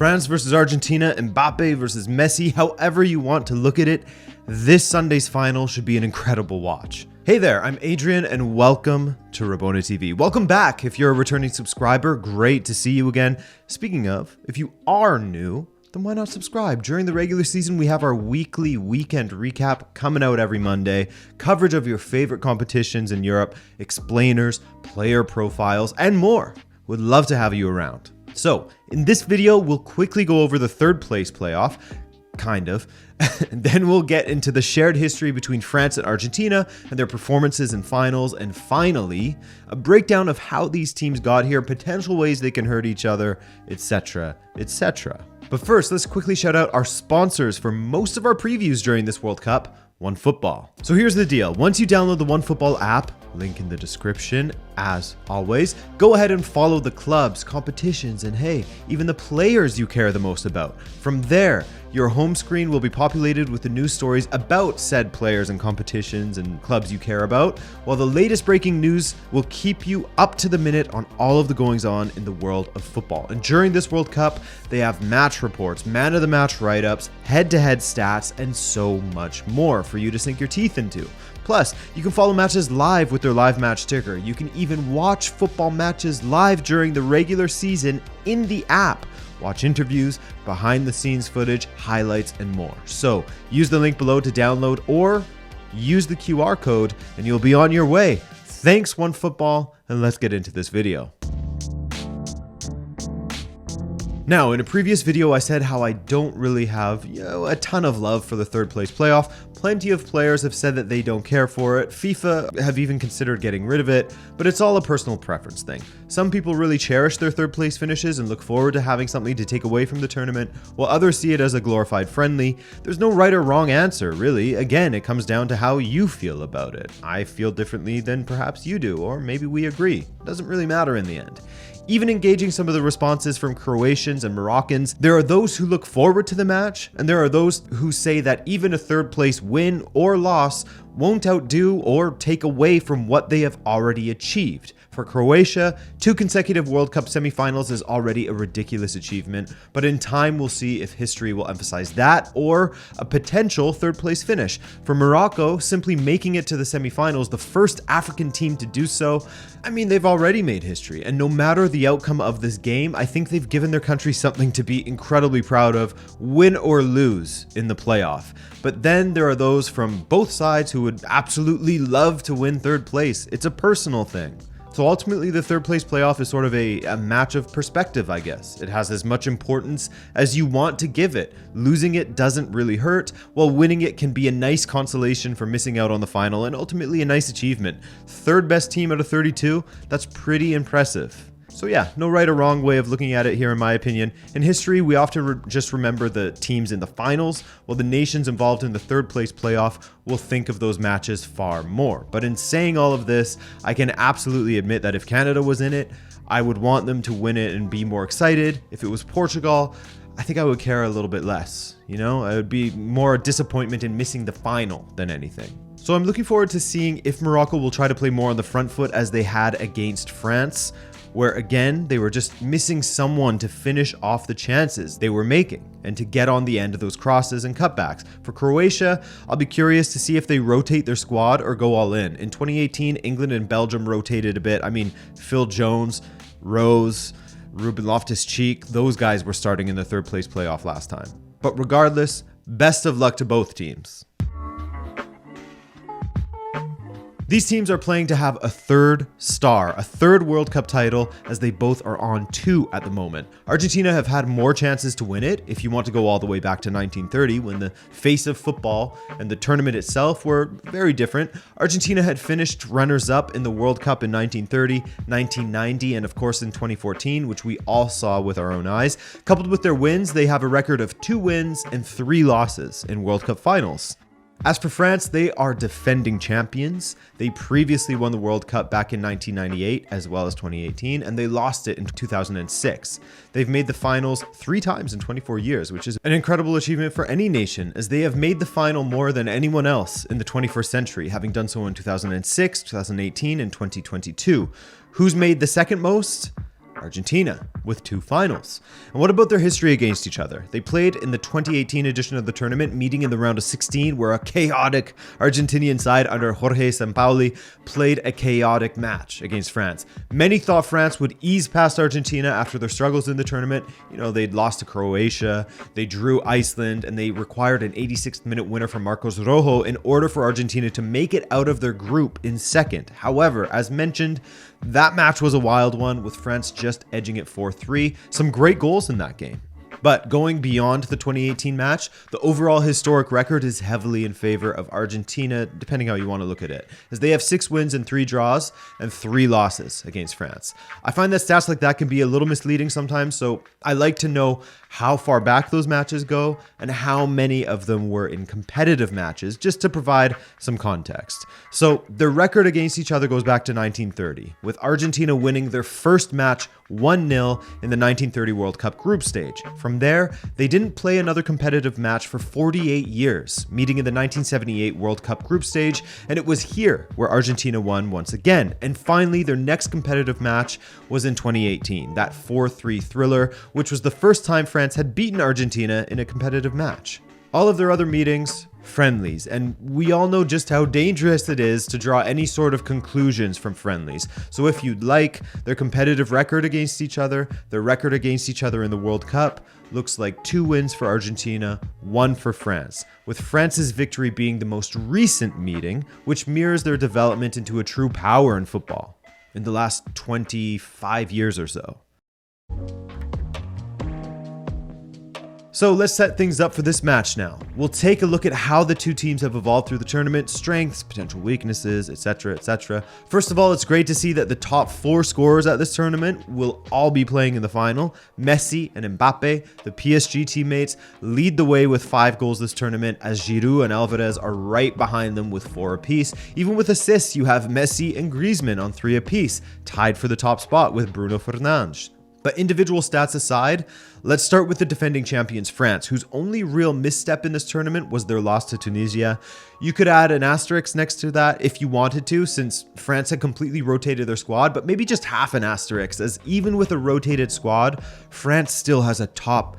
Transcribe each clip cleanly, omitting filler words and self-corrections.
France versus Argentina, Mbappé versus Messi, however you want to look at it, this Sunday's final should be an incredible watch. Hey there, I'm Adrian and welcome to Rabona TV. Welcome back if you're a returning subscriber, great to see you again. Speaking of, if you are new, then why not subscribe? During the regular season, we have our weekly weekend recap coming out every Monday, coverage of your favorite competitions in Europe, explainers, player profiles, and more. Would love to have you around. So, in this video, we'll quickly go over the third place playoff, kind of, and then we'll get into the shared history between France and Argentina and their performances in finals, and finally, a breakdown of how these teams got here, potential ways they can hurt each other, etc., etc. But first, let's quickly shout out our sponsors for most of our previews during this World Cup, OneFootball. So here's the deal. Once you download the OneFootball app, link in the description, as always, go ahead and follow the clubs, competitions, and hey, even the players you care the most about. From there, your home screen will be populated with the news stories about said players and competitions and clubs you care about, while the latest breaking news will keep you up to the minute on all of the goings on in the world of football. And during this World Cup, they have match reports, man of the match write-ups, head-to-head stats, and so much more for you to sink your teeth into. Plus, you can follow matches live with their live match ticker. You can even watch football matches live during the regular season in the app. Watch interviews, behind the scenes footage, highlights, and more. So use the link below to download or use the QR code and you'll be on your way. Thanks OneFootball, and let's get into this video. Now, in a previous video, I said how I don't really have, a ton of love for the third place playoff. Plenty of players have said that they don't care for it. FIFA have even considered getting rid of it, but it's all a personal preference thing. Some people really cherish their third place finishes and look forward to having something to take away from the tournament, while others see it as a glorified friendly. There's no right or wrong answer, really. Again, it comes down to how you feel about it. I feel differently than perhaps you do, or maybe we agree. It doesn't really matter in the end. Even engaging some of the responses from Croatians and Moroccans, there are those who look forward to the match, and there are those who say that even a third place win or loss won't outdo or take away from what they have already achieved. For Croatia, 2 consecutive World Cup semifinals is already a ridiculous achievement, but in time we'll see if history will emphasize that or a potential third place finish. For Morocco, simply making it to the semifinals, the first African team to do so, they've already made history, and no matter the outcome of this game, I think they've given their country something to be incredibly proud of, win or lose in the playoff. But then there are those from both sides who would absolutely love to win third place. It's a personal thing. So ultimately, the third place playoff is sort of a match of perspective, I guess. It has as much importance as you want to give it. Losing it doesn't really hurt, while winning it can be a nice consolation for missing out on the final and ultimately a nice achievement. Third best team out of 32, that's pretty impressive. So yeah, no right or wrong way of looking at it here in my opinion. In history, we often just remember the teams in the finals, while the nations involved in the third place playoff will think of those matches far more. But in saying all of this, I can absolutely admit that if Canada was in it, I would want them to win it and be more excited. If it was Portugal, I think I would care a little bit less. It would be more a disappointment in missing the final than anything. So I'm looking forward to seeing if Morocco will try to play more on the front foot as they had against France, where again, they were just missing someone to finish off the chances they were making and to get on the end of those crosses and cutbacks. For Croatia, I'll be curious to see if they rotate their squad or go all in. In 2018, England and Belgium rotated a bit. Phil Jones, Rose, Ruben Loftus-Cheek, those guys were starting in the third place playoff last time. But regardless, best of luck to both teams. These teams are playing to have a third star, a third World Cup title, as they both are on 2 at the moment. Argentina have had more chances to win it, if you want to go all the way back to 1930, when the face of football and the tournament itself were very different. Argentina had finished runners-up in the World Cup in 1930, 1990, and of course in 2014, which we all saw with our own eyes. Coupled with their wins, they have a record of 2 wins and 3 losses in World Cup finals. As for France, they are defending champions. They previously won the World Cup back in 1998 as well as 2018, and they lost it in 2006. They've made the finals 3 times in 24 years, which is an incredible achievement for any nation, as they have made the final more than anyone else in the 21st century, having done so in 2006, 2018, and 2022. Who's made the second most? Argentina, with 2 finals. And what about their history against each other? They played in the 2018 edition of the tournament, meeting in the round of 16, where a chaotic Argentinian side under Jorge Sampaoli played a chaotic match against France. Many thought France would ease past Argentina after their struggles in the tournament. You know, they'd lost to Croatia, they drew Iceland, and they required an 86th minute winner from Marcos Rojo in order for Argentina to make it out of their group in second. However, as mentioned, that match was a wild one, with France just edging it 4-3. Some great goals in that game. But going beyond the 2018 match, the overall historic record is heavily in favor of Argentina, depending how you want to look at it, as they have 6 wins and 3 draws and 3 losses against France. I find that stats like that can be a little misleading sometimes, so I like to know how far back those matches go and how many of them were in competitive matches, just to provide some context. So their record against each other goes back to 1930, with Argentina winning their first match 1-0 in the 1930 World Cup group stage. From there, they didn't play another competitive match for 48 years, meeting in the 1978 World Cup group stage, and it was here where Argentina won once again. And finally, their next competitive match was in 2018, that 4-3 thriller, which was the first time France had beaten Argentina in a competitive match. All of their other meetings, friendlies, and we all know just how dangerous it is to draw any sort of conclusions from friendlies. So if you'd like, their competitive record against each other, their record against each other in the World Cup, looks like 2 wins for Argentina, 1 for France, with France's victory being the most recent meeting, which mirrors their development into a true power in football in the last 25 years or so. So let's set things up for this match now. We'll take a look at how the two teams have evolved through the tournament, strengths, potential weaknesses, etc, etc. First of all, it's great to see that the top 4 scorers at this tournament will all be playing in the final. Messi and Mbappé, the PSG teammates, lead the way with 5 goals this tournament, as Giroud and Alvarez are right behind them with 4 apiece. Even with assists, you have Messi and Griezmann on 3 apiece, tied for the top spot with Bruno Fernandes. But individual stats aside, let's start with the defending champions France, whose only real misstep in this tournament was their loss to Tunisia. You could add an asterisk next to that if you wanted to, since France had completely rotated their squad, but maybe just half an asterisk, as even with a rotated squad, France still has a top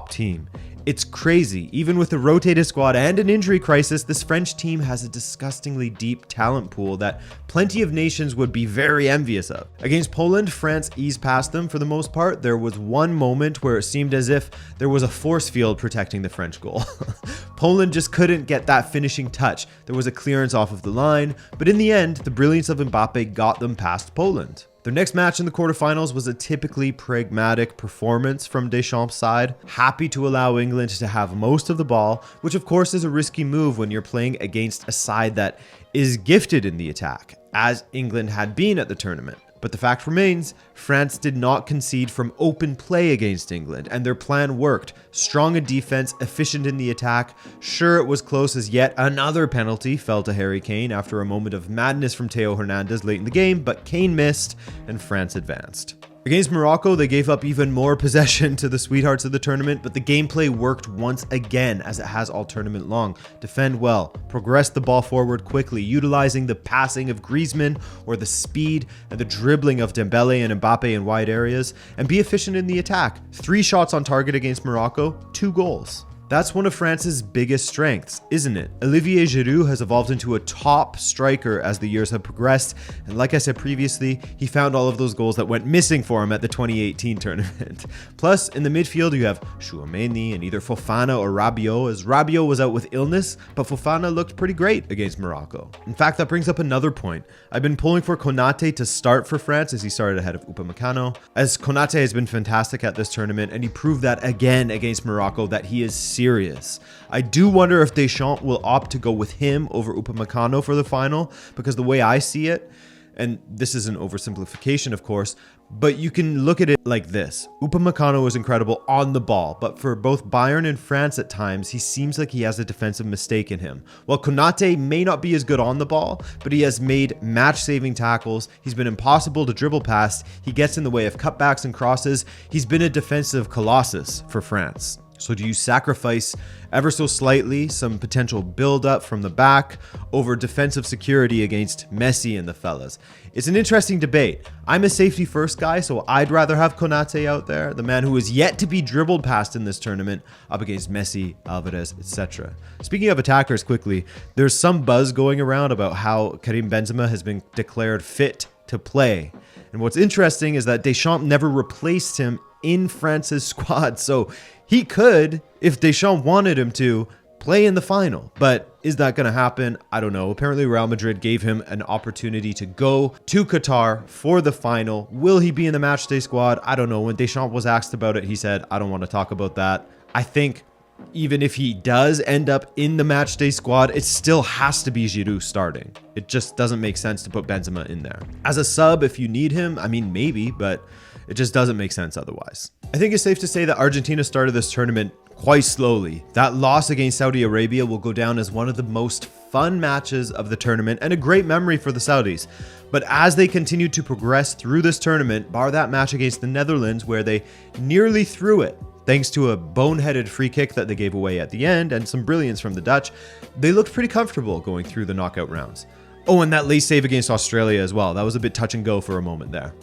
team. It's crazy. Even with a rotated squad and an injury crisis, this French team has a disgustingly deep talent pool that plenty of nations would be very envious of. Against Poland, France eased past them for the most part. There was one moment where it seemed as if there was a force field protecting the French goal. Poland just couldn't get that finishing touch. There was a clearance off of the line, but in the end, the brilliance of Mbappé got them past Poland. Their next match in the quarterfinals was a typically pragmatic performance from Deschamps' side, happy to allow England to have most of the ball, which of course is a risky move when you're playing against a side that is gifted in the attack, as England had been at the tournament. But the fact remains, France did not concede from open play against England, and their plan worked. Strong in defense, efficient in the attack. Sure, it was close as yet another penalty fell to Harry Kane after a moment of madness from Theo Hernandez late in the game, but Kane missed and France advanced. Against Morocco, they gave up even more possession to the sweethearts of the tournament, but the gameplay worked once again, as it has all tournament long. Defend well, progress the ball forward quickly, utilizing the passing of Griezmann or the speed and the dribbling of Dembele and Mbappé in wide areas, and be efficient in the attack. 3 shots on target against Morocco, 2 goals. That's one of France's biggest strengths, isn't it? Olivier Giroud has evolved into a top striker as the years have progressed, and like I said previously, he found all of those goals that went missing for him at the 2018 tournament. Plus, in the midfield, you have Chouameni and either Fofana or Rabiot, as Rabiot was out with illness, but Fofana looked pretty great against Morocco. In fact, that brings up another point. I've been pulling for Konate to start for France as he started ahead of Upamecano, as Konate has been fantastic at this tournament, and he proved that again against Morocco that he is serious. I do wonder if Deschamps will opt to go with him over Upamecano for the final, because the way I see it, and this is an oversimplification of course, but you can look at it like this. Upamecano is incredible on the ball, but for both Bayern and France at times, he seems like he has a defensive mistake in him. While Konate may not be as good on the ball, but he has made match-saving tackles, he's been impossible to dribble past, he gets in the way of cutbacks and crosses, he's been a defensive colossus for France. So do you sacrifice ever so slightly some potential build-up from the back over defensive security against Messi and the fellas? It's an interesting debate. I'm a safety first guy, so I'd rather have Konate out there, the man who is yet to be dribbled past in this tournament, up against Messi, Alvarez, etc. Speaking of attackers quickly, there's some buzz going around about how Karim Benzema has been declared fit to play. And what's interesting is that Deschamps never replaced him in France's squad, so he could, if Deschamps wanted him to, play in the final. But is that going to happen? I don't know. Apparently Real Madrid gave him an opportunity to go to Qatar for the final. Will he be in the matchday squad? I don't know. When Deschamps was asked about it, he said, I don't want to talk about that. I think even if he does end up in the matchday squad, it still has to be Giroud starting. It just doesn't make sense to put Benzema in there. As a sub, if you need him, I mean, maybe, but it just doesn't make sense otherwise. I think it's safe to say that Argentina started this tournament quite slowly. That loss against Saudi Arabia will go down as one of the most fun matches of the tournament and a great memory for the Saudis. But as they continue to progress through this tournament, bar that match against the Netherlands where they nearly threw it, thanks to a boneheaded free kick that they gave away at the end and some brilliance from the Dutch, they looked pretty comfortable going through the knockout rounds. Oh, and that late save against Australia as well. That was a bit touch and go for a moment there.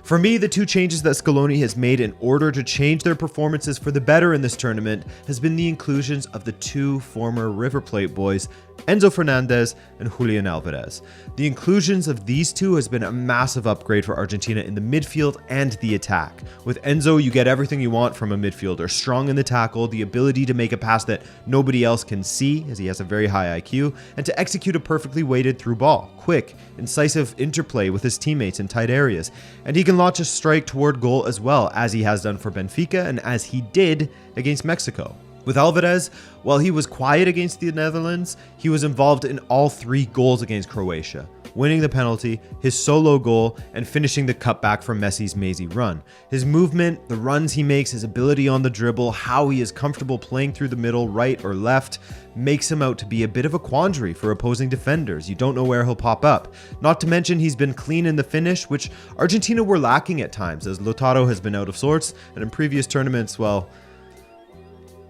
For me, the two changes that Scaloni has made in order to change their performances for the better in this tournament has been the inclusions of the two former River Plate boys, Enzo Fernandez and Julian Alvarez. The inclusions of these two has been a massive upgrade for Argentina in the midfield and the attack. With Enzo, you get everything you want from a midfielder: strong in the tackle, the ability to make a pass that nobody else can see as he has a very high IQ, and to execute a perfectly weighted through ball, quick, incisive interplay with his teammates in tight areas. And he can launch a strike toward goal as well, as he has done for Benfica and as he did against Mexico. With Alvarez, while he was quiet against the Netherlands, he was involved in all three goals against Croatia, winning the penalty, his solo goal, and finishing the cutback from Messi's mazy run. His movement, the runs he makes, his ability on the dribble, how he is comfortable playing through the middle, right or left, makes him out to be a bit of a quandary for opposing defenders. You don't know where he'll pop up. Not to mention he's been clean in the finish, which Argentina were lacking at times, as Lautaro has been out of sorts, and in previous tournaments, well,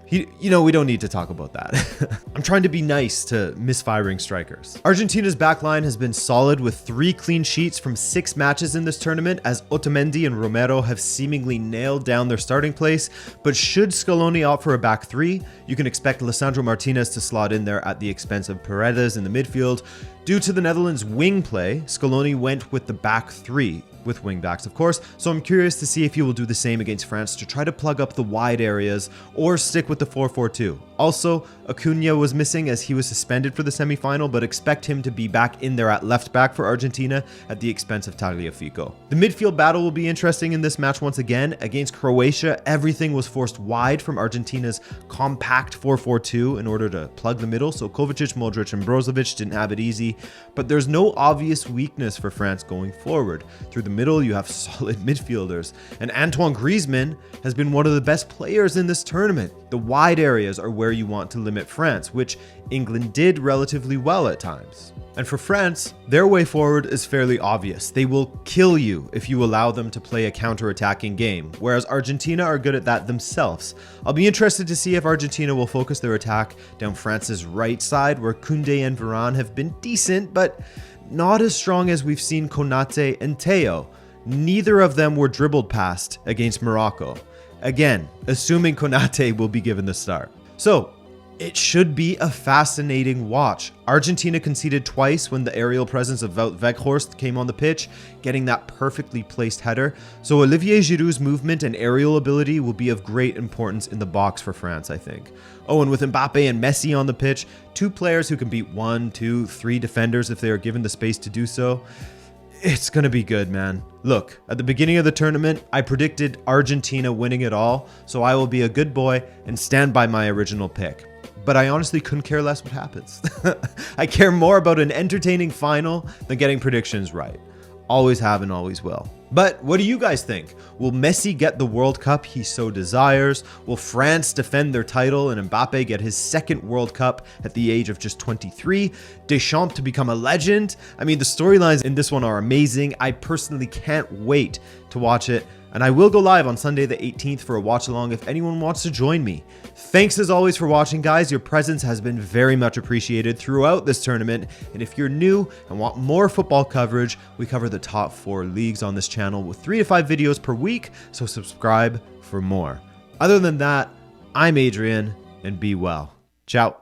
we don't need to talk about that. I'm trying to be nice to misfiring strikers. Argentina's backline has been solid with 3 clean sheets from 6 matches in this tournament, as Otamendi and Romero have seemingly nailed down their starting place. But should Scaloni opt for a back 3, you can expect Lisandro Martinez to slot in there at the expense of Paredes in the midfield. Due to the Netherlands' wing play, Scaloni went with the back 3, with wing backs of course, so I'm curious to see if he will do the same against France to try to plug up the wide areas or stick with the 4-4-2. Also, Acuna was missing as he was suspended for the semi-final, but expect him to be back in there at left back for Argentina at the expense of Tagliafico. The midfield battle will be interesting in this match once again. Against Croatia, everything was forced wide from Argentina's compact 4-4-2 in order to plug the middle, so Kovacic, Modric, and Brozovic didn't have it easy, but there's no obvious weakness for France going forward. Through the middle, you have solid midfielders, and Antoine Griezmann has been one of the best players in this tournament. The wide areas are where you want to limit France, which England did relatively well at times. And for France, their way forward is fairly obvious. They will kill you if you allow them to play a counter-attacking game, whereas Argentina are good at that themselves. I'll be interested to see if Argentina will focus their attack down France's right side, where Koundé and Varane have been decent, but not as strong as we've seen Konate and Theo. Neither of them were dribbled past against Morocco. Again, assuming Konate will be given the start. So, it should be a fascinating watch. Argentina conceded twice when the aerial presence of Wout Weghorst came on the pitch, getting that perfectly placed header. So Olivier Giroud's movement and aerial ability will be of great importance in the box for France, I think. Oh, and with Mbappé and Messi on the pitch, 2 players who can beat 1, 2, 3 defenders if they are given the space to do so. It's going to be good, man. Look, at the beginning of the tournament, I predicted Argentina winning it all, so I will be a good boy and stand by my original pick. But I honestly couldn't care less what happens. I care more about an entertaining final than getting predictions right. Always have and always will. But what do you guys think? Will Messi get the World Cup he so desires? Will France defend their title and Mbappé get his 2nd World Cup at the age of just 23? Deschamps to become a legend? I mean, the storylines in this one are amazing. I personally can't wait to watch it. And I will go live on Sunday the 18th for a watch along if anyone wants to join me. Thanks as always for watching, guys. Your presence has been very much appreciated throughout this tournament. And if you're new and want more football coverage, we cover the top 4 leagues on this channel with 3 to 5 videos per week, so subscribe for more. Other than that, I'm Adrian, and be well. Ciao.